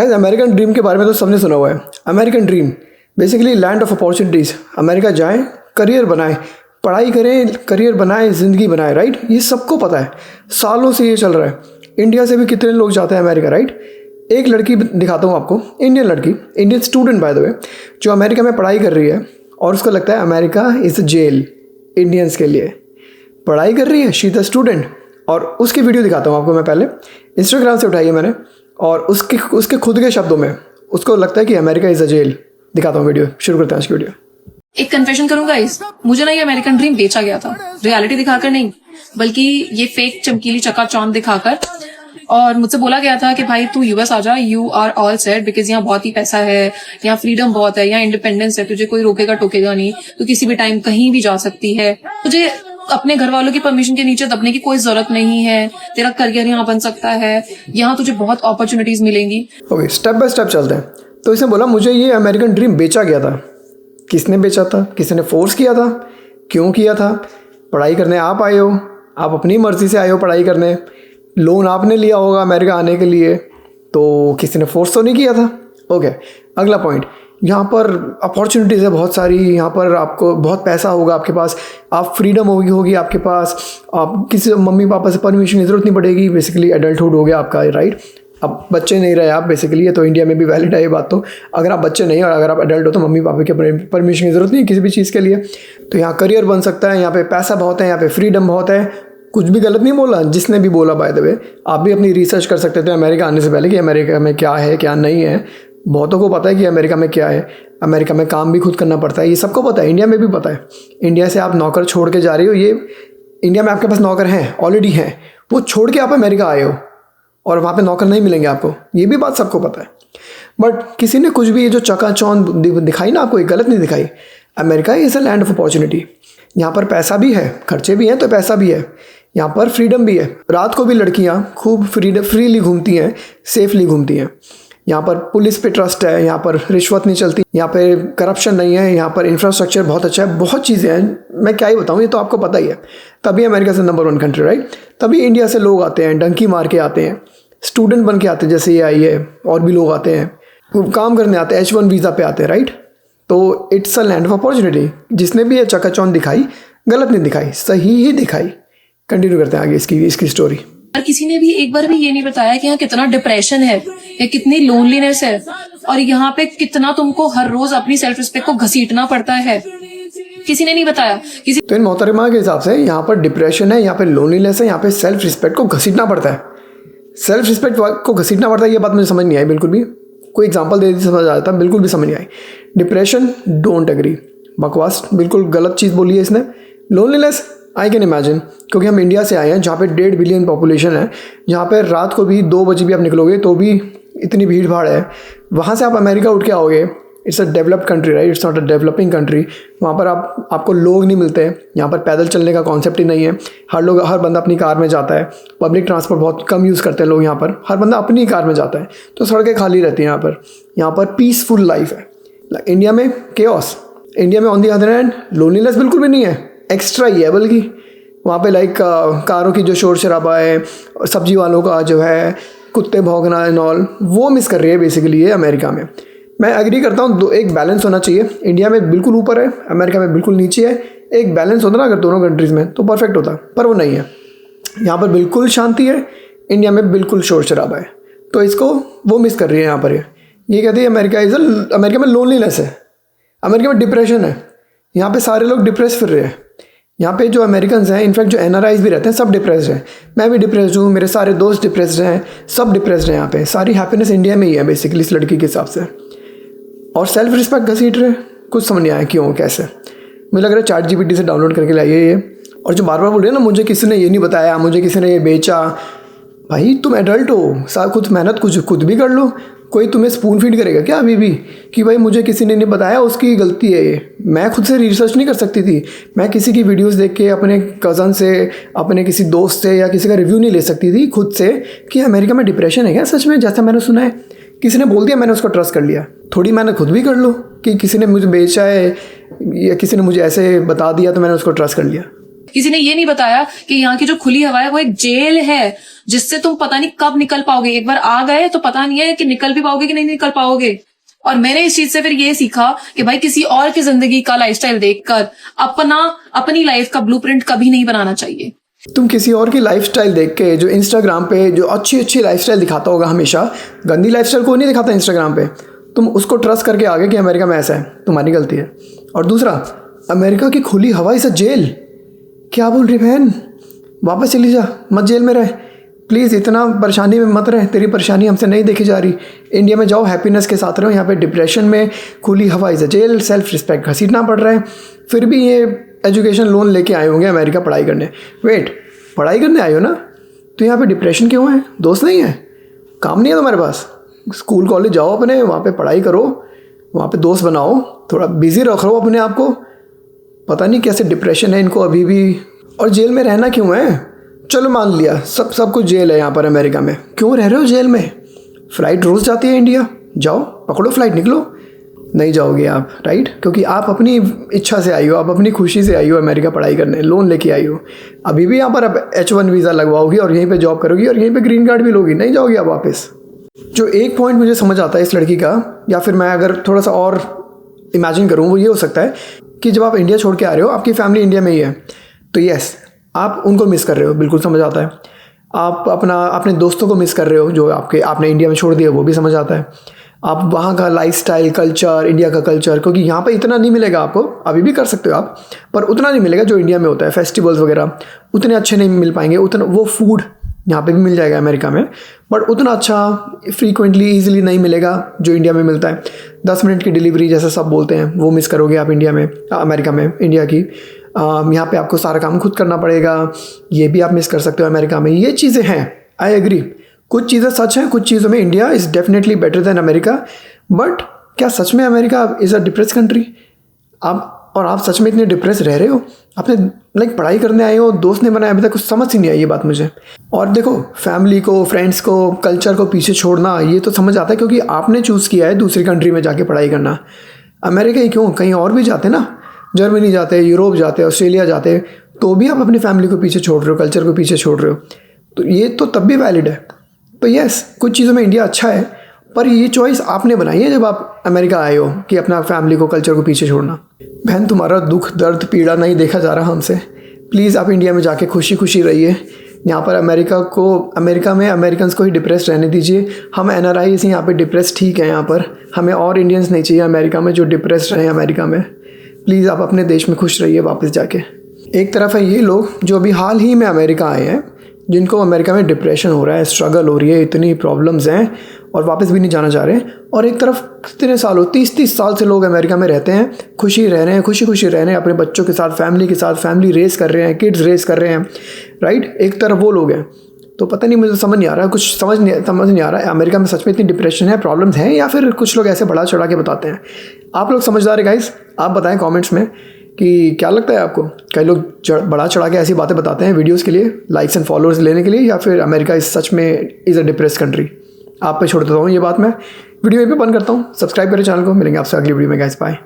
Guys American dream के बारे में तो सबने सुना हुआ है। American dream basically land of opportunities. America जाएं, करियर बनाएं, पढ़ाई करें, करियर बनाएं, ज़िंदगी बनाएं, राइट। ये सबको पता है, सालों से ये चल रहा है। इंडिया से भी कितने लोग जाते हैं अमेरिका, राइट। एक लड़की दिखाता हूँ आपको, इंडियन लड़की, Indian student by the way, जो अमेरिका में पढ़ाई कर रही है और उसको लगता है America is a jail Indians के लिए। पढ़ाई कर रही है, शी इज़ अ स्टूडेंट, और उसकी वीडियो दिखाता हूँ आपको मैं। पहले इंस्टाग्राम से उठाई है मैंने, और उसके खुद के शब्दों में उसको लगता है कि अमेरिका इज़ अ जेल। दिखाता हूँ वीडियो, शुरू करते हैं आज की वीडियो। एक कन्फेशन करूंगा इस, मुझे ना ये अमेरिकन ड्रीम बेचा गया था, रियलिटी दिखाकर नहीं, बल्कि ये फेक चमकीली चकाचौंध दिखाकर। और मुझसे बोला गया था कि भाई तू यूएस आ जा, you are all set, because यहाँ बहुत ही पैसा है, यहाँ फ्रीडम बहुत है, यहाँ इंडिपेंडेंस है, तुझे कोई रोकेगा टोकेगा नहीं, तू किसी भी टाइम कहीं भी जा सकती है, तुझे अपने घर वालों की परमिशन के नीचे दबने की कोई जरूरत नहीं है, तेरा करियर यहाँ बन सकता है, यहाँ तुझे बहुत अपॉर्चुनिटीज मिलेंगी। ओके, स्टेप बाय स्टेप चलते हैं। तो इसने बोला मुझे ये अमेरिकन ड्रीम बेचा गया था। किसने बेचा था? किसने फोर्स किया था? क्यों किया था? पढ़ाई करने आप आए हो, आप अपनी मर्ज़ी से आए हो पढ़ाई करने, लोन आपने लिया होगा अमेरिका आने के लिए, तो किसी ने फोर्स तो नहीं किया था। ओके, अगला पॉइंट, यहाँ पर अपॉर्चुनिटीज़ है बहुत सारी, यहाँ पर आपको बहुत पैसा होगा आपके पास, आप फ्रीडम होगी आपके पास, आप किसी मम्मी पापा से परमिशन की ज़रूरत नहीं पड़ेगी। बेसिकली एडल्टहुड हो गया आपका, राइट। अब बच्चे नहीं रहे आप बेसिकली, ये तो इंडिया में भी वैलिड है ये बात। तो अगर आप बच्चे नहीं और अगर आप एडल्ट हो तो मम्मी पापा के परमिशन की ज़रूरत नहीं किसी भी चीज़ के लिए। तो यहाँ करियर बन सकता है, यहाँ पे पैसा बहुत है, यहाँ पे फ्रीडम बहुत है। कुछ भी गलत नहीं बोला जिसने भी बोला, बाय द वे आप भी अपनी रिसर्च कर सकते थे अमेरिका आने से पहले कि अमेरिका में क्या है क्या नहीं है। बहुतों को पता है कि अमेरिका में क्या है, अमेरिका में काम भी खुद करना पड़ता है, ये सबको पता है, इंडिया में भी पता है। इंडिया से आप नौकर छोड़ के जा रही हो, ये इंडिया में आपके पास नौकर हैं, ऑलरेडी हैं, वो छोड़ के आप अमेरिका आए हो और वहाँ पे नौकर नहीं मिलेंगे आपको, ये भी बात सबको पता है। बट किसी ने कुछ भी ये जो चकाचौंध दिखाई ना आपको, ये गलत नहीं दिखाई। America is a land of opportunity. यहाँ पर पैसा भी है, खर्चे भी हैं तो पैसा भी है, यहाँ पर फ्रीडम भी है। रात को भी लड़कियाँ खूब फ्रीली घूमती हैं, सेफली घूमती हैं। यहाँ पर पुलिस पे ट्रस्ट है, यहाँ पर रिश्वत नहीं चलती, यहाँ पे करप्शन नहीं है, यहाँ पर इंफ्रास्ट्रक्चर बहुत अच्छा है, बहुत चीज़ें हैं, मैं क्या ही बताऊँ, ये तो आपको पता ही है। तभी अमेरिका से नंबर 1 कंट्री, राइट। तभी इंडिया से लोग आते हैं, डंकी मार के आते हैं, स्टूडेंट बन के आते हैं, जैसे ये आई है, और भी लोग आते हैं, काम करने आते हैं, H1 वीज़ा पे आते हैं, राइट। तो it's a land of opportunity. जिसने भी ये चकाचौंध दिखाई, गलत नहीं दिखाई, सही ही दिखाई। कंटिन्यू करते हैं आगे इसकी स्टोरी। और किसी ने भी एक बार भी ये नहीं बताया कि यहाँ कितना डिप्रेशन है या कितनी लोनलीनेस है, और यहाँ पे कितना तुमको हर रोज अपनी सेल्फ रिस्पेक्ट को घसीटना पड़ता है, किसी ने नहीं बताया। तो इन मोहतरमा के हिसाब से यहाँ पर डिप्रेशन है, यहाँ पे लोनलीनेस है, यहाँ पे सेल्फ रिस्पेक्ट को घसीटना पड़ता है। सेल्फ रिस्पेक्ट को घसीटना पड़ता है, ये बात मुझे समझ नहीं आई बिल्कुल भी। कोई एग्जांपल दे दी समझ आ जाता, बिल्कुल भी समझ नहीं आई। डिप्रेशन, डोंट एग्री, बकवास, बिल्कुल गलत चीज़ बोली है इसने। लोनलीनेस, आई कैन इमेजिन, क्योंकि हम इंडिया से आए हैं जहाँ पे 1.5 बिलियन पॉपुलेशन है, जहाँ पे रात को भी 2 बजे भी आप निकलोगे तो भी इतनी भीड़ भाड़ है। वहाँ से आप अमेरिका उठ के आओगे, it's a developed country, right, it's not a developing country. वहाँ पर आपको लोग नहीं मिलते, यहाँ पर पैदल चलने का कॉन्सेप्ट ही नहीं है। हर बंदा अपनी कार में जाता है, पब्लिक ट्रांसपोर्ट बहुत कम यूज़ करते हैं लोग यहाँ पर, हर बंदा अपनी कार में जाता है, तो सड़कें खाली रहती हैं यहाँ पर पीसफुल लाइफ है। इंडिया में केओस, इंडिया में on the other hand loneliness बिल्कुल भी नहीं है, एक्स्ट्रा ही है। बल्कि वहाँ पे लाइक कारों की जो शोर शराबा है, और सब्जी वालों का जो है कुत्ते भौंकना एंड ऑल, वो मिस कर रही है बेसिकली ये अमेरिका में। मैं एग्री करता हूँ, एक बैलेंस होना चाहिए। इंडिया में बिल्कुल ऊपर है, अमेरिका में बिल्कुल नीचे है। एक बैलेंस होता ना अगर दोनों कंट्रीज़ में, तो परफेक्ट होता, पर वो नहीं है। यहाँ पर बिल्कुल शांति है, इंडिया में बिल्कुल शोर शराबा है, तो इसको वो मिस कर रही है यहाँ पर। ये कहती है अमेरिका में लोनलीनेस है, अमेरिका में डिप्रेशन है, यहाँ पे सारे लोग डिप्रेस फिर रहे हैं। यहाँ पे जो अमेरिकन्स हैं, इनफैक्ट जो NRIs भी रहते हैं, सब डिप्रेस्ड हैं। मैं भी डिप्रेस्ड हूँ, मेरे सारे दोस्त डिप्रेस्ड हैं, सब डिप्रेस्ड हैं। यहाँ पे सारी हैप्पीनेस इंडिया में ही है बेसिकली इस लड़की के हिसाब से। और सेल्फ रिस्पेक्ट घसीट रहे, कुछ समझ नहीं आया क्यों कैसे। मुझे लग रहा है ChatGPT से डाउनलोड करके लाइए ये। और जो बार बार बोल रहे हैं ना, मुझे किसी ने ये नहीं बताया, मुझे किसी ने ये बेचा, भाई तुम एडल्ट हो, खुद मेहनत कुछ खुद भी कर लो। कोई तुम्हें स्पून फीड करेगा क्या अभी भी कि भाई मुझे किसी ने नहीं बताया, उसकी गलती है ये। मैं खुद से रिसर्च नहीं कर सकती थी, मैं किसी की वीडियोस देख के, अपने कज़न से, अपने किसी दोस्त से या किसी का रिव्यू नहीं ले सकती थी खुद से कि अमेरिका में डिप्रेशन है क्या सच में, जैसा मैंने सुना है। किसी ने बोल दिया, मैंने उसको ट्रस्ट कर लिया। थोड़ी मेहनत खुद भी कर लो कि किसी ने मुझे बेचा है या किसी ने मुझे ऐसे बता दिया तो मैंने उसको ट्रस्ट कर लिया। किसी ने ये नहीं बताया कि यहाँ की जो खुली हवा है वो एक जेल है, जिससे तुम पता नहीं कब निकल पाओगे। एक बार आ गए तो पता नहीं है कि निकल भी पाओगे कि नहीं निकल पाओगे। और मैंने इस चीज से फिर ये सीखा कि भाई किसी और की जिंदगी का लाइफस्टाइल देखकर अपनी लाइफ का ब्लूप्रिंट कभी नहीं बनाना चाहिए। तुम किसी और की लाइफस्टाइल देख के, जो इंस्टाग्राम पे जो अच्छी लाइफस्टाइल दिखाता होगा, हमेशा गंदी लाइफस्टाइल कोई नहीं दिखाता इंस्टाग्राम पे, तुम उसको ट्रस्ट करके आगे कि अमेरिका में ऐसा है, तुम्हारी गलती है। और दूसरा, अमेरिका की खुली हवा इज़ अ जेल। क्या बोल रही बहन, वापस चली जा, मत जेल में रहे प्लीज़, इतना परेशानी में मत रहे, तेरी परेशानी हमसे नहीं देखी जा रही। इंडिया में जाओ, हैप्पीनेस के साथ रहो। यहाँ पे डिप्रेशन में खुली हवा is a jail, self respect घसीटना पड़ रहा है। फिर भी ये एजुकेशन लोन लेके आए होंगे अमेरिका पढ़ाई करने। वेट, पढ़ाई करने आए हो ना, तो यहाँ पे डिप्रेशन क्यों है? दोस्त नहीं है, काम नहीं है तुम्हारे पास? स्कूल कॉलेज जाओ अपने, वहाँ पे पढ़ाई करो, वहाँ पे दोस्त बनाओ, थोड़ा बिजी रखो अपने आप को। पता नहीं कैसे डिप्रेशन है इनको अभी भी। और जेल में रहना क्यों है? चलो मान लिया सब कुछ जेल है यहाँ पर अमेरिका में, क्यों रह रहे हो जेल में? फ़्लाइट रोज़ जाती है इंडिया, जाओ पकड़ो फ़्लाइट, निकलो। नहीं जाओगे आप, राइट? क्योंकि आप अपनी इच्छा से आई हो, आप अपनी खुशी से आई हो अमेरिका पढ़ाई करने, लोन लेके आई हो। अभी भी यहाँ पर आप H1 वीज़ा लगवाओगी और यहीं पे जॉब करोगी और यहीं पे ग्रीन कार्ड भी लोगी, नहीं जाओगी आप वापस। जो एक पॉइंट मुझे समझ आता है इस लड़की का, या फिर मैं अगर थोड़ा सा और इमेजिन करूँ, वो ये हो सकता है कि जब आप इंडिया छोड़ के आ रहे हो, आपकी फैमिली इंडिया में ही है, तो यस आप उनको मिस कर रहे हो, बिल्कुल समझ आता है। आप अपने दोस्तों को मिस कर रहे हो जो आपने इंडिया में छोड़ दिया, वो भी समझ आता है। आप वहाँ का लाइफस्टाइल, कल्चर, इंडिया का कल्चर, क्योंकि यहाँ पे इतना नहीं मिलेगा आपको, अभी भी कर सकते हो आप, पर उतना नहीं मिलेगा जो इंडिया में होता है। फेस्टिवल्स वगैरह उतने अच्छे नहीं मिल पाएंगे, उतना वो फूड यहाँ पे भी मिल जाएगा अमेरिका में, बट उतना अच्छा फ्रीक्वेंटली ईजिली नहीं मिलेगा जो इंडिया में मिलता है। 10 मिनट की डिलीवरी जैसे सब बोलते हैं, वो मिस करोगे आप इंडिया में, अमेरिका में, इंडिया की। यहाँ पे आपको सारा काम खुद करना पड़ेगा, ये भी आप मिस कर सकते हो अमेरिका में। ये चीज़ें हैं, आई एग्री, कुछ चीज़ें सच हैं, कुछ चीज़ों में India is definitely better than America. But क्या सच में America is a depress country? आप सच में इतने डिप्रेस रह रहे हो? आपने पढ़ाई करने आए हो, दोस्त ने बनाया, अभी तक कुछ समझ ही नहीं आई ये बात मुझे। और देखो, फैमिली को, फ्रेंड्स को, कल्चर को पीछे छोड़ना, ये तो समझ आता है क्योंकि आपने चूज़ किया है दूसरी कंट्री में जाके पढ़ाई करना। अमेरिका ही क्यों, कहीं और भी जाते ना, जर्मनी जाते, यूरोप जाते, ऑस्ट्रेलिया जाते, तो भी आप अपनी फैमिली को पीछे छोड़ रहे हो, कल्चर को पीछे छोड़ रहे हो, तो ये तो तब भी वैलिड है। तो यस, कुछ चीज़ों में इंडिया अच्छा है, पर ये चॉइस आपने बनाई है जब आप अमेरिका आए हो कि अपना फैमिली को, कल्चर को पीछे छोड़ना। बहन, तुम्हारा दुख, दर्द, पीड़ा नहीं देखा जा रहा हमसे। प्लीज़ आप इंडिया में जाके खुशी खुशी रहिए। यहाँ पर अमेरिका में अमेरिकन्स को ही डिप्रेस रहने दीजिए। हम NRIs यहाँ पे डिप्रेस ठीक है यहाँ पर, हमें और इंडियंस नहीं चाहिए अमेरिका में जो डिप्रेस रहे अमेरिका में। प्लीज़ आप अपने देश में खुश रहिए वापस जाके। एक तरफ है ये लोग जो अभी हाल ही में अमेरिका आए हैं, जिनको अमेरिका में डिप्रेशन हो रहा है, स्ट्रगल हो रही है, इतनी प्रॉब्लम्स हैं और वापस भी नहीं जाना चाह रहे। और एक तरफ कितने सालों, 30 साल से लोग अमेरिका में रहते हैं, खुशी रह रहे हैं, खुशी खुशी रह रहे हैं अपने बच्चों के साथ, फैमिली के साथ, फैमिली रेस कर रहे हैं, किड्स रेस कर रहे हैं, राइट? एक तरफ वो लोग हैं। तो पता नहीं, मुझे समझ नहीं आ रहा, कुछ समझ नहीं आ रहा है अमेरिका में सच में इतनी डिप्रेशन है, प्रॉब्लम्स हैं, या फिर कुछ लोग ऐसे बढ़ा चढ़ा के बताते हैं। आप लोग समझदार है गाइस, आप बताएं कमेंट्स में कि क्या लगता है आपको। कई लोग बढ़ा चढ़ा के ऐसी बातें बताते हैं वीडियोस के लिए, लाइक्स एंड फॉलोअर्स लेने के लिए, या फिर अमेरिका इस सच में इज़ अ डिप्रेस कंट्री। आप पे छोड़ देता हूँ ये बात, मैं वीडियो यहीं पे बंद करता हूँ। सब्सक्राइब करें चैनल को, मिलेंगे आपसे अगली वीडियो में गाइस, बाय।